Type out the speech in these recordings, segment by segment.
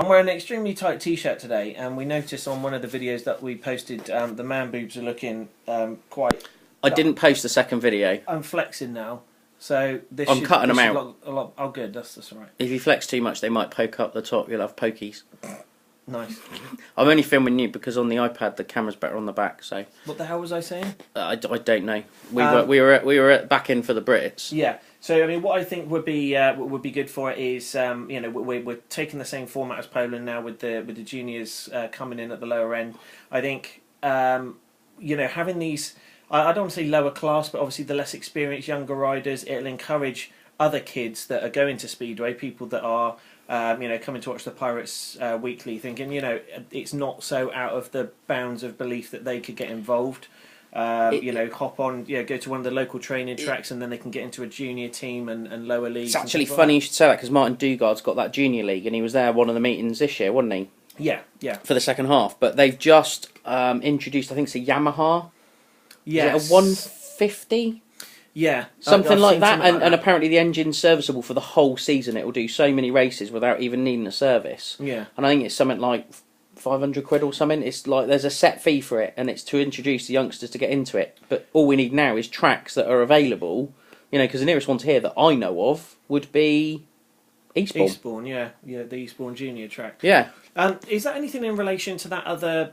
I'm wearing an extremely tight t-shirt today, and we noticed on one of the videos that we posted, the man boobs are looking quite... I didn't post the second video. I'm flexing now, so I'm cutting them out. Look a lot, oh good, that's all right. If you flex too much, they might poke up the top. You'll have pokies. Nice. I'm only filming you because on the iPad the camera's better on the back. So what the hell was I saying? I don't know. We were back in for the Brits. Yeah. So I mean, what I think would be good for it is we're taking the same format as Poland now with the juniors coming in at the lower end. I think having these, I don't want to say lower class, but obviously the less experienced younger riders, it'll encourage other kids that are going to Speedway, people that are coming to watch the Pirates weekly, thinking it's not so out of the bounds of belief that they could get involved. Hop on, go to one of the local training tracks, and then they can get into a junior team and lower leagues. It's actually funny you should say that, because Martin Dugard's got that junior league, and he was there at one of the meetings this year, wasn't he? Yeah. For the second half, but they've just introduced, I think it's a Yamaha. Yeah, a 150. Yeah, something like that, and apparently the engine's serviceable for the whole season. It will do so many races without even needing a service. Yeah, and I think it's something like £500 or something. It's like there's a set fee for it, and it's to introduce the youngsters to get into it. But all we need now is tracks that are available. Because the nearest ones here that I know of would be Eastbourne. Eastbourne, yeah, the Eastbourne Junior track. Yeah. Is that anything in relation to that other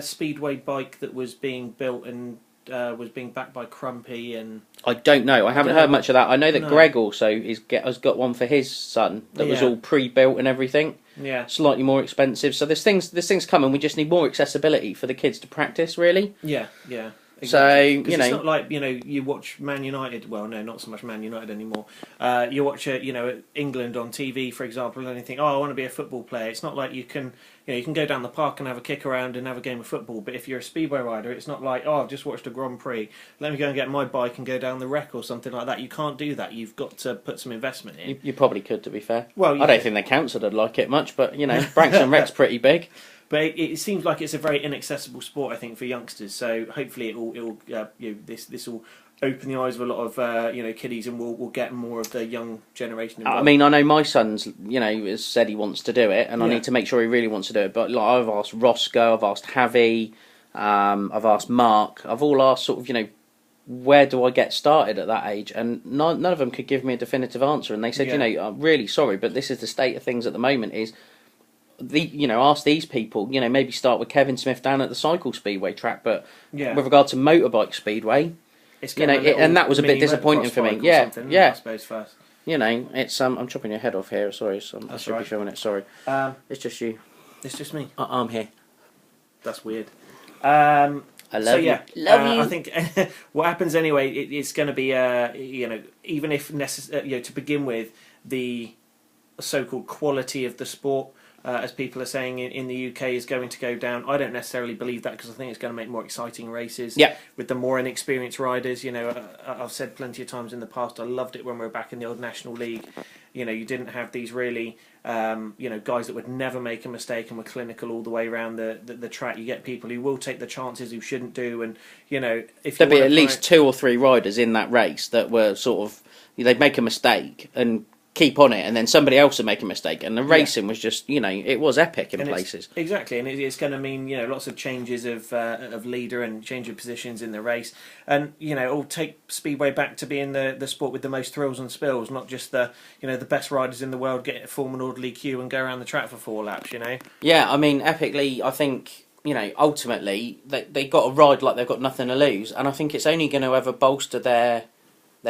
speedway bike that was being built and was being backed by Crumpy? And I don't know. I haven't heard much of that. I know that Greg also has got one for his son that was all pre-built and everything. Yeah, slightly more expensive. So there's things coming. We just need more accessibility for the kids to practice. Really. Yeah. Exactly. So it's not like you watch Man United. Well, no, not so much Man United anymore. You watch England on TV, for example, and you think, I want to be a football player. It's not like you can go down the park and have a kick around and have a game of football. But if you're a speedway rider, it's not like, I've just watched a Grand Prix. Let me go and get my bike and go down the wreck or something like that. You can't do that. You've got to put some investment in. You probably could, to be fair. Well, I don't think the council would like it much, but Branksome Wreck's pretty big. But it seems like it's a very inaccessible sport, I think, for youngsters. So hopefully this will open the eyes of a lot of kiddies, and we'll get more of the young generation involved. I mean, I know my son's has said he wants to do it, and I need to make sure he really wants to do it. But I've asked Roscoe, I've asked Javi, I've asked Mark. I've all asked sort of where do I get started at that age, and none of them could give me a definitive answer. And they said, I'm really sorry, but this is the state of things at the moment. Is ask these people, maybe start with Kevin Smith down at the cycle speedway track, but with regard to motorbike speedway, it's and that was a bit disappointing for me. Yeah. I suppose first. It's I'm chopping your head off here. Sorry, I should be filming it. Sorry, it's just you. It's just me. I'm here. That's weird. I love you. Love you. I think what happens anyway, it's going to be even if necessary, to begin with, the so-called quality of the sport, as people are saying in the UK, is going to go down. I don't necessarily believe that, because I think it's going to make more exciting races with the more inexperienced riders. I've said plenty of times in the past, I loved it when we were back in the old National League. You didn't have these really guys that would never make a mistake and were clinical all the way around the track. You get people who will take the chances who shouldn't do, and if there'd be at least 2 or 3 riders in that race that were sort of, they'd make a mistake and keep on it, and then somebody else would make a mistake, and the racing was just, it was epic in places. Exactly, and it's going to mean lots of changes of leader and change of positions in the race, and it'll take speedway back to being the sport with the most thrills and spills, not just the the best riders in the world get form an orderly queue and go around the track for 4 laps. Yeah, I mean, epically, I think ultimately they got a ride like they've got nothing to lose, and I think it's only going to ever bolster their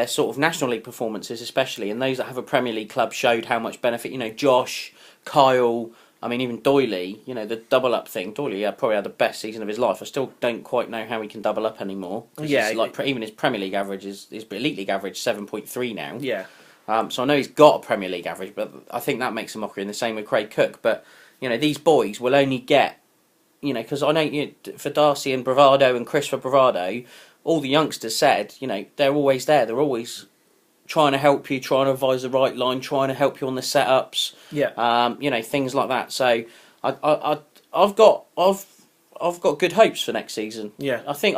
sort of National League performances, especially, and those that have a Premier League club showed how much benefit. Josh, Kyle, I mean, even Doyley, the double up thing. Doyley probably had the best season of his life. I still don't quite know how he can double up anymore. Yeah, even his Premier League average his Elite League average 7.3 now. Yeah. So I know he's got a Premier League average, but I think that makes a mockery. And the same with Craig Cook. But these boys will only get, because I know for Darcy and Bravado and Chris for Bravado, all the youngsters said, they're always there. They're always trying to help you, trying to advise the right line, trying to help you on the setups. Yeah. Things like that. So I've got good hopes for next season. Yeah. I think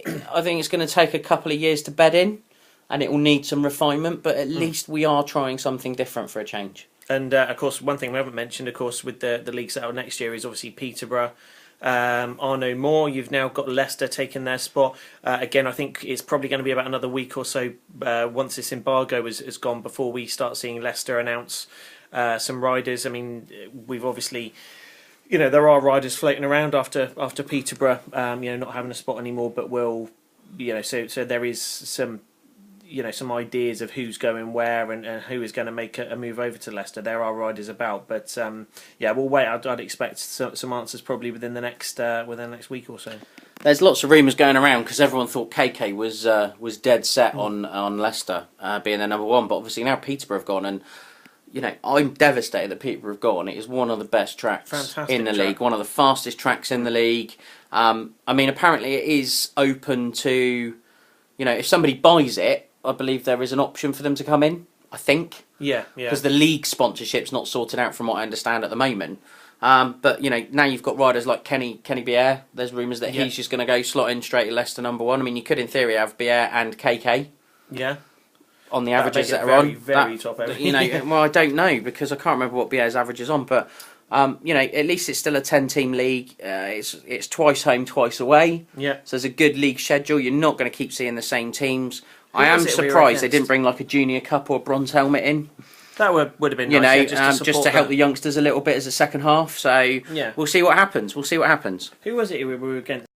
it's going to take a couple of years to bed in, and it will need some refinement. But at least we are trying something different for a change. And of course, one thing we haven't mentioned, of course, with the league set out next year is obviously Peterborough are no more. You've now got Leicester taking their spot. Again, I think it's probably going to be about another week or so once this embargo has gone before we start seeing Leicester announce some riders. I mean, we've obviously, there are riders floating around after Peterborough, not having a spot anymore, but so there is some some ideas of who's going where and who is going to make a move over to Leicester. There are riders about, but we'll wait. I'd expect some answers probably within the next week or so. There's lots of rumours going around because everyone thought KK was dead set on Leicester being their number one, but obviously now Peterborough have gone, and I'm devastated that Peterborough have gone. It is one of the best tracks in the league, one of the fastest tracks in the league. I mean, apparently it is open to, if somebody buys it, I believe there is an option for them to come in, I think. Yeah. Because the league sponsorship's not sorted out from what I understand at the moment. But, now you've got riders like Kenny Bier. There's rumours that he's just going to go slot in straight at Leicester number one. I mean, you could in theory have Bier and KK. Yeah. On the averages that are very, on. Very top heavy. Well, I don't know because I can't remember what Bier's average is on, but at least it's still a 10-team league. It's twice home, twice away. Yeah. So there's a good league schedule. You're not going to keep seeing the same teams. I am surprised they didn't bring like a junior cup or bronze helmet in. That would have been nice, just to help the youngsters a little bit as a second half. So yeah, we'll see what happens. Who was it we were against?